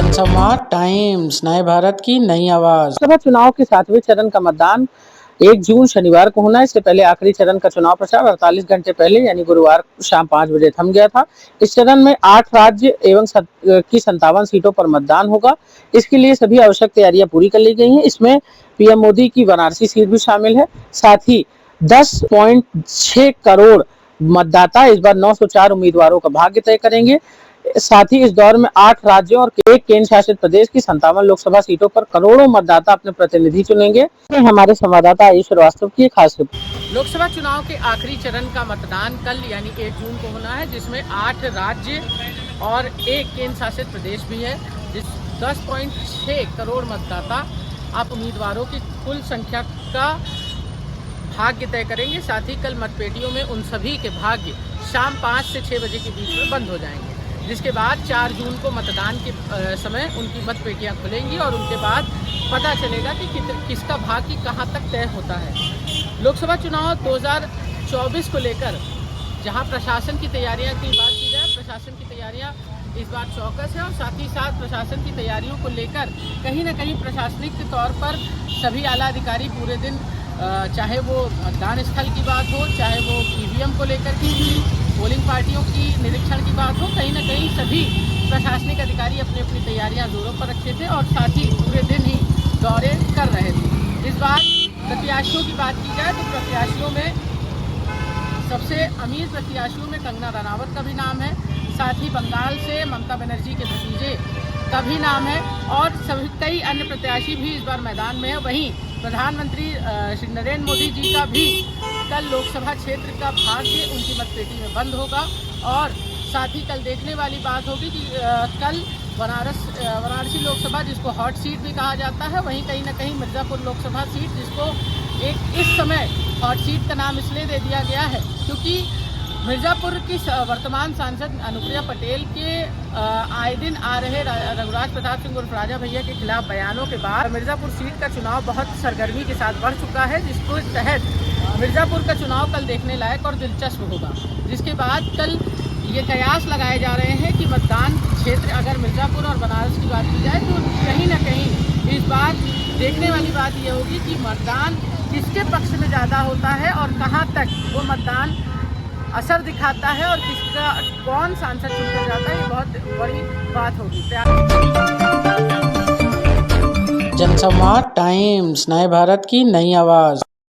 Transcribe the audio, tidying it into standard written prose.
जनसंवाद टाइम्स, नए भारत की नई आवाज। लोकसभा चुनाव के 7वें चरण का मतदान 1 जून शनिवार को होना है। इससे पहले आखिरी चरण का चुनाव प्रचार 48 घंटे पहले यानी गुरुवार शाम 5 बजे थम गया था। इस चरण में 8 राज्य एवं की 57 सीटों पर मतदान होगा। इसके लिए सभी आवश्यक तैयारियां पूरी कर ली गई हैं। इसमें पीएम मोदी की वाराणसी सीट भी शामिल है। साथ ही 10.6 करोड़ मतदाता इस बार 904 उम्मीदवारों का भाग्य तय करेंगे। साथ ही इस दौर में 8 राज्यों और एक केंद्र शासित प्रदेश की 57 लोकसभा सीटों पर करोड़ों मतदाता अपने प्रतिनिधि चुनेंगे। हमारे संवाददाता आयुष श्रीवास्तव की खास रिपोर्ट। लोकसभा चुनाव के आखिरी चरण का मतदान कल यानी 1 जून को होना है, जिसमें 8 राज्य और एक केंद्र शासित प्रदेश भी है। जिस 10.6 करोड़ मतदाता आप उम्मीदवारों की कुल संख्या का भाग्य तय करेंगे। साथ ही कल मतपेटियों में उन सभी के भाग्य शाम 5 से 6 बजे के बीच में बंद हो जाएंगे, जिसके बाद 4 जून को मतदान के समय उनकी मतपेटियां खुलेंगी और उनके बाद पता चलेगा कि किसका भाग्य कहां तक तय होता है। लोकसभा चुनाव 2024 को लेकर जहां प्रशासन की तैयारियां की बात की जाए, प्रशासन की तैयारियां इस बार चौकस है और साथ ही साथ प्रशासन की तैयारियों को लेकर कहीं ना कहीं प्रशासनिक के तौर पर सभी आला अधिकारी पूरे दिन, चाहे वो मतदान स्थल की बात हो, चाहे वो ईवीएम को लेकर की पोलिंग पार्टियों की निरीक्षण की बात हो, कहीं ना कहीं सभी प्रशासनिक अधिकारी अपनी अपनी तैयारियां जोरों पर रखे थे और साथ ही पूरे दिन ही दौरे कर रहे थे। इस बार प्रत्याशियों की बात की जाए तो प्रत्याशियों में सबसे अमीर प्रत्याशियों में कंगना रनावत का भी नाम है। साथ ही बंगाल से ममता बनर्जी के भतीजे का भी नाम है और सभी कई अन्य प्रत्याशी भी इस बार मैदान में है। वहीं प्रधानमंत्री श्री नरेंद्र मोदी जी का भी कल लोकसभा क्षेत्र का भाग्य उनकी मतपेटी में बंद होगा। और साथ ही कल देखने वाली बात होगी कि कल वाराणसी लोकसभा, जिसको हॉट सीट भी कहा जाता है, वहीं कहीं ना कहीं मिर्ज़ापुर लोकसभा सीट, जिसको एक इस समय हॉट सीट का नाम इसलिए दे दिया गया है क्योंकि मिर्ज़ापुर की वर्तमान सांसद अनुप्रिया पटेल के आए दिन आ रहे रघुराज प्रताप सिंह उर्फ राजा भैया के खिलाफ बयानों के बाद मिर्ज़ापुर सीट का चुनाव बहुत सरगर्मी के साथ बढ़ चुका है, जिसको तहत मिर्ज़ापुर का चुनाव कल देखने लायक और दिलचस्प होगा। जिसके बाद कल ये कयास लगाए जा रहे हैं कि मतदान क्षेत्र अगर मिर्ज़ापुर और बनारस की बात की जाए तो कहीं ना कहीं इस बार देखने वाली बात ये होगी कि मतदान किसके पक्ष में ज़्यादा होता है और कहाँ तक वो मतदान असर दिखाता है और किसका कौन सांसद चुनकर जाता है, ये बहुत बड़ी बात होगी। जनसंवाद टाइम्स, नए भारत की नई आवाज।